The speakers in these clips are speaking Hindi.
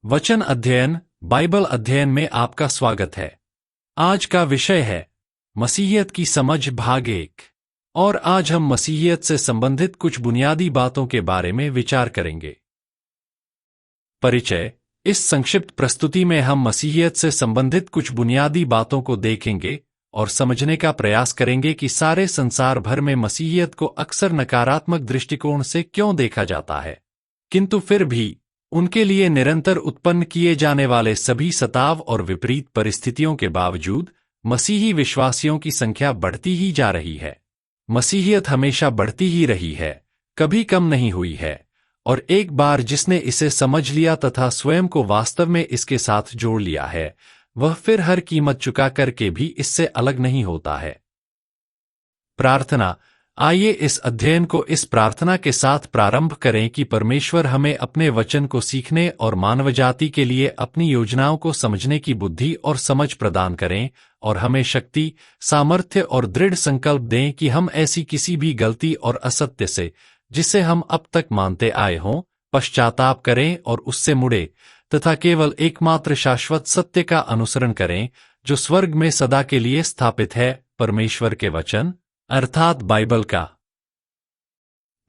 वचन अध्ययन बाइबल अध्ययन में आपका स्वागत है। आज का विषय है मसीहियत की समझ भाग 1 और आज हम मसीहियत से संबंधित कुछ बुनियादी बातों के बारे में विचार करेंगे। परिचय। इस संक्षिप्त प्रस्तुति में हम मसीहियत से संबंधित कुछ बुनियादी बातों को देखेंगे और समझने का प्रयास करेंगे कि सारे संसार भर में मसीहियत को अक्सर नकारात्मक दृष्टिकोण से क्यों देखा जाता है, किंतु फिर भी उनके लिए निरंतर उत्पन्न किए जाने वाले सभी सताव और विपरीत परिस्थितियों के बावजूद मसीही विश्वासियों की संख्या बढ़ती ही जा रही है। मसीहियत हमेशा बढ़ती ही रही है, कभी कम नहीं हुई है, और एक बार जिसने इसे समझ लिया तथा स्वयं को वास्तव में इसके साथ जोड़ लिया है, वह फिर हर कीमत चुका करके भी इससे अलग नहीं होता है। प्रार्थना। आइए इस अध्ययन को इस प्रार्थना के साथ प्रारंभ करें कि परमेश्वर हमें अपने वचन को सीखने और मानवजाति के लिए अपनी योजनाओं को समझने की बुद्धि और समझ प्रदान करें और हमें शक्ति, सामर्थ्य और दृढ़ संकल्प दें कि हम ऐसी किसी भी गलती और असत्य से, जिसे हम अब तक मानते आए हों, पश्चाताप करें और उससे मुड़े तथा केवल एकमात्र शाश्वत सत्य का अनुसरण करें जो स्वर्ग में सदा के लिए स्थापित है, परमेश्वर के वचन अर्थात बाइबल का।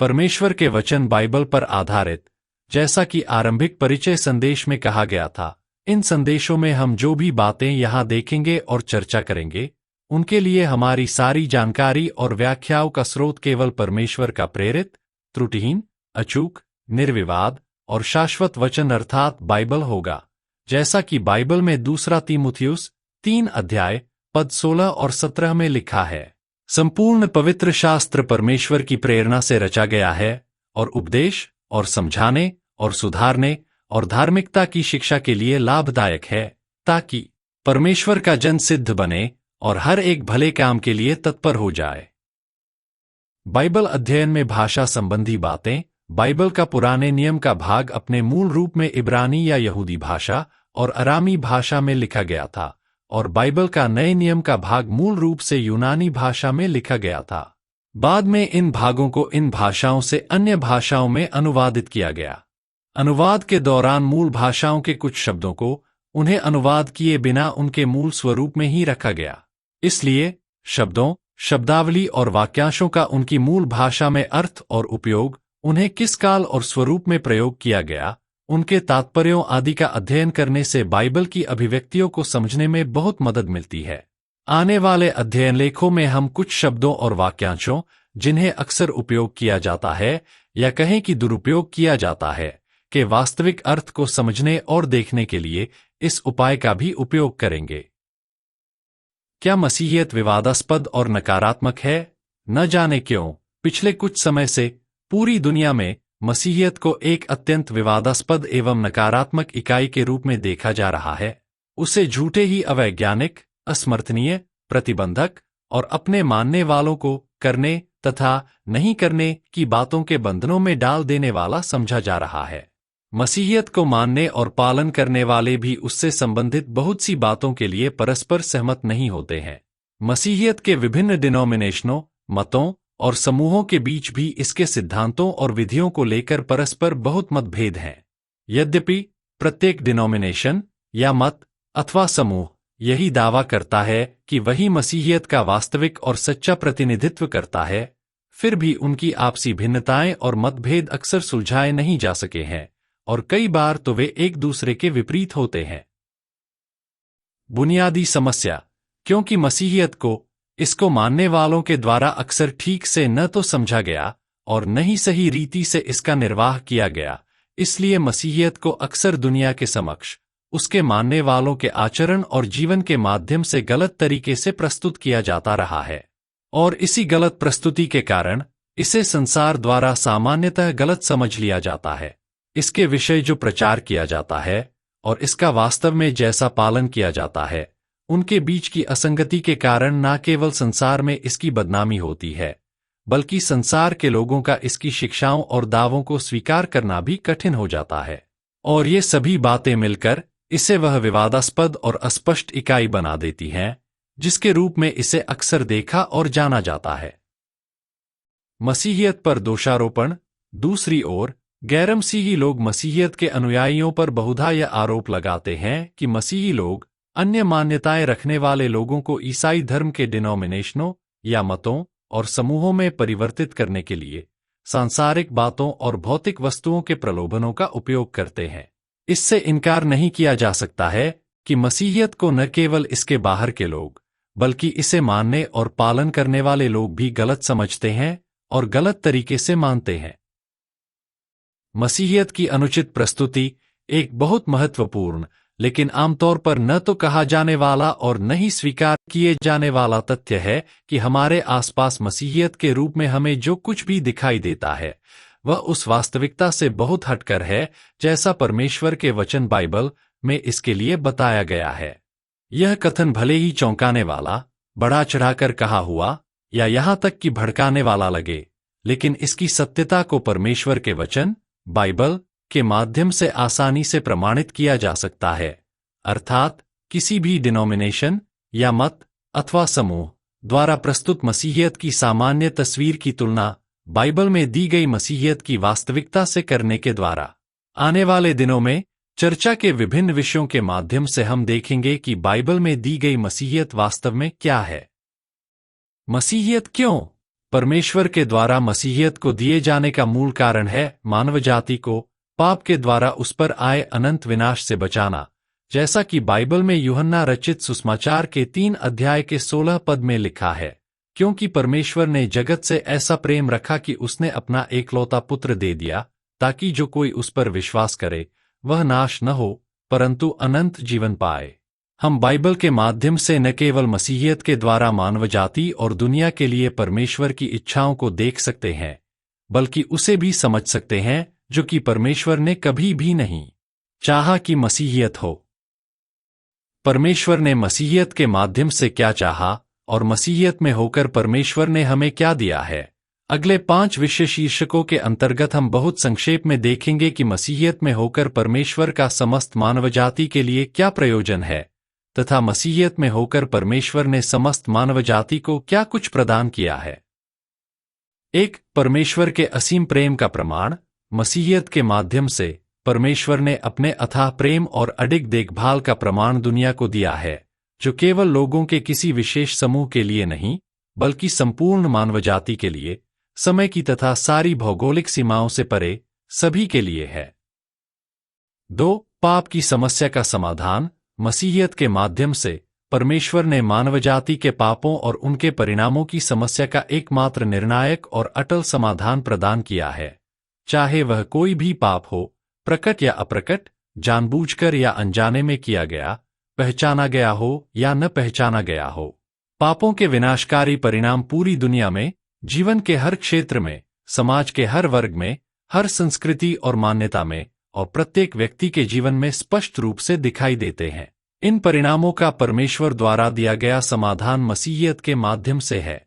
परमेश्वर के वचन बाइबल पर आधारित, जैसा कि आरंभिक परिचय संदेश में कहा गया था। इन संदेशों में हम जो भी बातें यहां देखेंगे और चर्चा करेंगे, उनके लिए हमारी सारी जानकारी और व्याख्याओं का स्रोत केवल परमेश्वर का प्रेरित, त्रुटिहीन, अचूक, निर्विवाद और शाश्वत वचन अर्थात बाइबल होगा, जैसा कि बाइबल में 2 तीमुथियुस 3 अध्याय पद 16 और 17 में लिखा है। संपूर्ण पवित्र शास्त्र परमेश्वर की प्रेरणा से रचा गया है और उपदेश और समझाने और सुधारने और धार्मिकता की शिक्षा के लिए लाभदायक है, ताकि परमेश्वर का जन सिद्ध बने और हर एक भले काम के लिए तत्पर हो जाए। बाइबल अध्ययन में भाषा संबंधी बातें। बाइबल का पुराने नियम का भाग अपने मूल रूप में इब्रानी या यहूदी भाषा और अरामी भाषा में लिखा गया था, और बाइबल का नए नियम का भाग मूल रूप से यूनानी भाषा में लिखा गया था। बाद में इन भागों को इन भाषाओं से अन्य भाषाओं में अनुवादित किया गया। अनुवाद के दौरान मूल भाषाओं के कुछ शब्दों को उन्हें अनुवाद किए बिना उनके मूल स्वरूप में ही रखा गया। इसलिए शब्दों, शब्दावली और वाक्यांशों का उनकी मूल भाषा में अर्थ और उपयोग, उन्हें किस काल और स्वरूप में प्रयोग किया गया, उनके तात्पर्यों आदि का अध्ययन करने से बाइबल की अभिव्यक्तियों को समझने में बहुत मदद मिलती है। आने वाले अध्ययन लेखों में हम कुछ शब्दों और वाक्यांशों, जिन्हें अक्सर उपयोग किया जाता है या कहें कि दुरुपयोग किया जाता है, के वास्तविक अर्थ को समझने और देखने के लिए इस उपाय का भी उपयोग करेंगे। क्या मसीहियत विवादास्पद और नकारात्मक है? न जाने क्यों पिछले कुछ समय से पूरी दुनिया में मसीहियत को एक अत्यंत विवादास्पद एवं नकारात्मक इकाई के रूप में देखा जा रहा है। उसे झूठे ही अवैज्ञानिक, असमर्थनीय, प्रतिबंधक और अपने मानने वालों को करने तथा नहीं करने की बातों के बंधनों में डाल देने वाला समझा जा रहा है। मसीहियत को मानने और पालन करने वाले भी उससे संबंधित बहुत सी बातों के लिए परस्पर सहमत नहीं होते हैं। मसीहियत के विभिन्न डिनोमिनेशनों, मतों और समूहों के बीच भी इसके सिद्धांतों और विधियों को लेकर परस्पर बहुत मतभेद हैं। यद्यपि प्रत्येक डिनोमिनेशन या मत अथवा समूह यही दावा करता है कि वही मसीहियत का वास्तविक और सच्चा प्रतिनिधित्व करता है, फिर भी उनकी आपसी भिन्नताएं और मतभेद अक्सर सुलझाए नहीं जा सके हैं और कई बार तो वे एक दूसरे के विपरीत होते हैं। बुनियादी समस्या। क्योंकि मसीहियत को इसको मानने वालों के द्वारा अक्सर ठीक से न तो समझा गया और न ही सही रीति से इसका निर्वाह किया गया, इसलिए मसीहियत को अक्सर दुनिया के समक्ष उसके मानने वालों के आचरण और जीवन के माध्यम से गलत तरीके से प्रस्तुत किया जाता रहा है, और इसी गलत प्रस्तुति के कारण इसे संसार द्वारा सामान्यतः गलत समझ लिया जाता है। इसके विषय जो प्रचार किया जाता है और इसका वास्तव में जैसा पालन किया जाता है, उनके बीच की असंगति के कारण न केवल संसार में इसकी बदनामी होती है, बल्कि संसार के लोगों का इसकी शिक्षाओं और दावों को स्वीकार करना भी कठिन हो जाता है, और ये सभी बातें मिलकर इसे वह विवादास्पद और अस्पष्ट इकाई बना देती हैं जिसके रूप में इसे अक्सर देखा और जाना जाता है। मसीहियत पर दोषारोपण। दूसरी ओर गैर मसीही लोग मसीहियत के अनुयायियों पर बहुधा यह आरोप लगाते हैं कि मसीही लोग अन्य मान्यताएं रखने वाले लोगों को ईसाई धर्म के डिनोमिनेशनों या मतों और समूहों में परिवर्तित करने के लिए सांसारिक बातों और भौतिक वस्तुओं के प्रलोभनों का उपयोग करते हैं। इससे इनकार नहीं किया जा सकता है कि मसीहियत को न केवल इसके बाहर के लोग बल्कि इसे मानने और पालन करने वाले लोग भी गलत समझते हैं और गलत तरीके से मानते हैं। मसीहियत की अनुचित प्रस्तुति एक बहुत महत्वपूर्ण लेकिन आमतौर पर न तो कहा जाने वाला और न ही स्वीकार किए जाने वाला तथ्य है कि हमारे आसपास मसीहियत के रूप में हमें जो कुछ भी दिखाई देता है वह उस वास्तविकता से बहुत हटकर है जैसा परमेश्वर के वचन बाइबल में इसके लिए बताया गया है। यह कथन भले ही चौंकाने वाला, बढ़ा चढ़ाकर कहा हुआ या यहां तक कि भड़काने वाला लगे, लेकिन इसकी सत्यता को परमेश्वर के वचन बाइबल के माध्यम से आसानी से प्रमाणित किया जा सकता है। अर्थात किसी भी डिनोमिनेशन या मत अथवा समूह द्वारा प्रस्तुत मसीहियत की सामान्य तस्वीर की तुलना बाइबल में दी गई मसीहियत की वास्तविकता से करने के द्वारा। आने वाले दिनों में चर्चा के विभिन्न विषयों के माध्यम से हम देखेंगे कि बाइबल में दी गई मसीहियत वास्तव में क्या है। मसीहियत क्यों? परमेश्वर के द्वारा मसीहियत को दिए जाने का मूल कारण है मानव जाति को पाप के द्वारा उस पर आए अनंत विनाश से बचाना, जैसा कि बाइबल में यूहन्ना रचित सुसमाचार के 3 अध्याय के 16 पद में लिखा है। क्योंकि परमेश्वर ने जगत से ऐसा प्रेम रखा कि उसने अपना एकलौता पुत्र दे दिया, ताकि जो कोई उस पर विश्वास करे वह नाश न हो परंतु अनंत जीवन पाए। हम बाइबल के माध्यम से न केवल मसीहियत के द्वारा मानव जाति और दुनिया के लिए परमेश्वर की इच्छाओं को देख सकते हैं, बल्कि उसे भी समझ सकते हैं जो कि परमेश्वर ने कभी भी नहीं चाहा कि मसीहियत हो। परमेश्वर ने मसीहियत के माध्यम से क्या चाहा और मसीहियत में होकर परमेश्वर ने हमें क्या दिया है। अगले 5 विषय शीर्षकों के अंतर्गत हम बहुत संक्षेप में देखेंगे कि मसीहियत में होकर परमेश्वर का समस्त मानव जाति के लिए क्या प्रयोजन है तथा मसीहियत में होकर परमेश्वर ने समस्त मानव जाति को क्या कुछ प्रदान किया है। 1. परमेश्वर के असीम प्रेम का प्रमाण। मसीहियत के माध्यम से परमेश्वर ने अपने अथाह प्रेम और अडिग देखभाल का प्रमाण दुनिया को दिया है, जो केवल लोगों के किसी विशेष समूह के लिए नहीं बल्कि संपूर्ण मानव जाति के लिए, समय की तथा सारी भौगोलिक सीमाओं से परे सभी के लिए है। 2. पाप की समस्या का समाधान। मसीहियत के माध्यम से परमेश्वर ने मानव जाति के पापों और उनके परिणामों की समस्या का एकमात्र निर्णायक और अटल समाधान प्रदान किया है, चाहे वह कोई भी पाप हो, प्रकट या अप्रकट, जानबूझकर या अनजाने में किया गया, पहचाना गया हो या न पहचाना गया हो। पापों के विनाशकारी परिणाम पूरी दुनिया में, जीवन के हर क्षेत्र में, समाज के हर वर्ग में, हर संस्कृति और मान्यता में और प्रत्येक व्यक्ति के जीवन में स्पष्ट रूप से दिखाई देते हैं। इन परिणामों का परमेश्वर द्वारा दिया गया समाधान मसीहियत के माध्यम से है।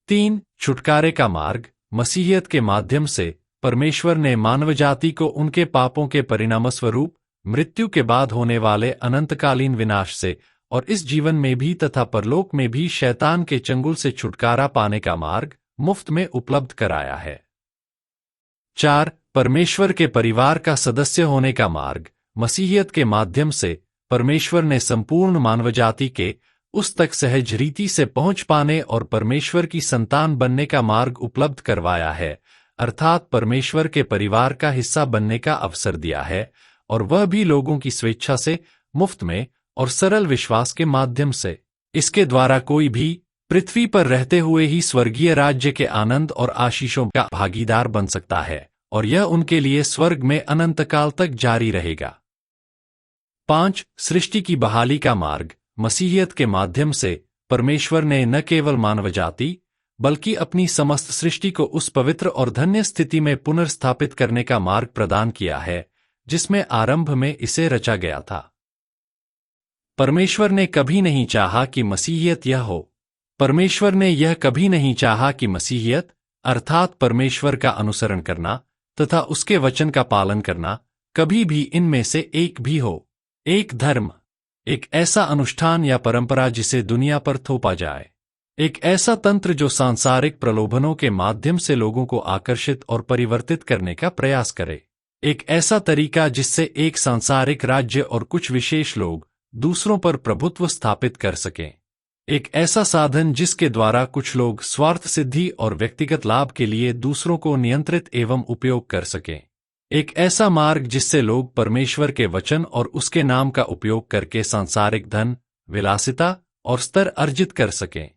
3. छुटकारे का मार्ग। मसीहियत के माध्यम से परमेश्वर ने मानव जाति को उनके पापों के परिणामस्वरूप मृत्यु के बाद होने वाले अनंतकालीन विनाश से और इस जीवन में भी तथा परलोक में भी शैतान के चंगुल से छुटकारा पाने का मार्ग मुफ्त में उपलब्ध कराया है। 4. परमेश्वर के परिवार का सदस्य होने का मार्ग। मसीहियत के माध्यम से परमेश्वर ने संपूर्ण मानव जाति के उस तक सहज रीति से पहुंच पाने और परमेश्वर की संतान बनने का मार्ग उपलब्ध करवाया है, अर्थात परमेश्वर के परिवार का हिस्सा बनने का अवसर दिया है, और वह भी लोगों की स्वेच्छा से, मुफ्त में और सरल विश्वास के माध्यम से। इसके द्वारा कोई भी पृथ्वी पर रहते हुए ही स्वर्गीय राज्य के आनंद और आशीषों का भागीदार बन सकता है, और यह उनके लिए स्वर्ग में अनंतकाल तक जारी रहेगा। 5. सृष्टि की बहाली का मार्ग। मसीहियत के माध्यम से परमेश्वर ने न केवल मानव जाति बल्कि अपनी समस्त सृष्टि को उस पवित्र और धन्य स्थिति में पुनर्स्थापित करने का मार्ग प्रदान किया है जिसमें आरंभ में इसे रचा गया था। परमेश्वर ने कभी नहीं चाहा कि मसीहियत यह हो। परमेश्वर ने यह कभी नहीं चाहा कि मसीहियत अर्थात परमेश्वर का अनुसरण करना तथा उसके वचन का पालन करना कभी भी इनमें से एक भी हो। एक धर्म, एक ऐसा अनुष्ठान या परंपरा जिसे दुनिया पर थोपा जाए। एक ऐसा तंत्र जो सांसारिक प्रलोभनों के माध्यम से लोगों को आकर्षित और परिवर्तित करने का प्रयास करे। एक ऐसा तरीका जिससे एक सांसारिक राज्य और कुछ विशेष लोग दूसरों पर प्रभुत्व स्थापित कर सकें। एक ऐसा साधन जिसके द्वारा कुछ लोग स्वार्थ सिद्धि और व्यक्तिगत लाभ के लिए दूसरों को नियंत्रित एवं उपयोग कर सकें। एक ऐसा मार्ग जिससे लोग परमेश्वर के वचन और उसके नाम का उपयोग करके सांसारिक धन, विलासिता और स्तर अर्जित कर सकें।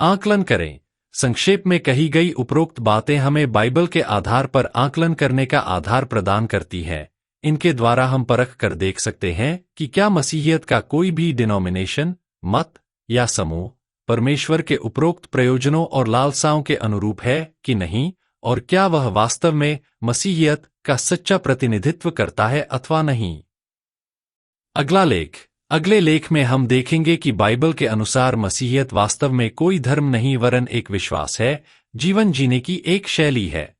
आकलन करें। संक्षेप में कही गई उपरोक्त बातें हमें बाइबल के आधार पर आकलन करने का आधार प्रदान करती है। इनके द्वारा हम परख कर देख सकते हैं कि क्या मसीहियत का कोई भी डिनोमिनेशन, मत या समूह परमेश्वर के उपरोक्त प्रयोजनों और लालसाओं के अनुरूप है कि नहीं, और क्या वह वास्तव में मसीहियत का सच्चा प्रतिनिधित्व करता है अथवा नहीं। अगला लेख। अगले लेख में हम देखेंगे कि बाइबल के अनुसार मसीहियत वास्तव में कोई धर्म नहीं वरन एक विश्वास है, जीवन जीने की एक शैली है।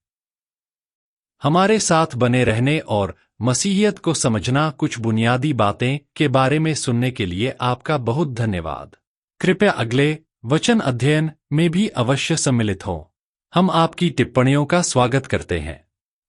हमारे साथ बने रहने और मसीहियत को समझना कुछ बुनियादी बातें के बारे में सुनने के लिए आपका बहुत धन्यवाद। कृपया अगले वचन अध्ययन में भी अवश्य सम्मिलित हों। हम आपकी टिप्पणियों का स्वागत करते हैं।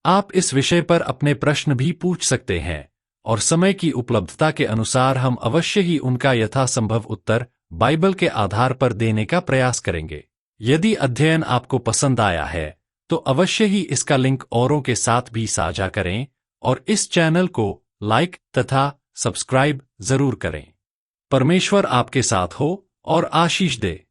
आप इस विषय पर अपने प्रश्न भी पूछ सकते हैं और समय की उपलब्धता के अनुसार हम अवश्य ही उनका यथासंभव उत्तर बाइबल के आधार पर देने का प्रयास करेंगे। यदि अध्ययन आपको पसंद आया है तो अवश्य ही इसका लिंक औरों के साथ भी साझा करें और इस चैनल को लाइक तथा सब्सक्राइब जरूर करें। परमेश्वर आपके साथ हो और आशीष दे।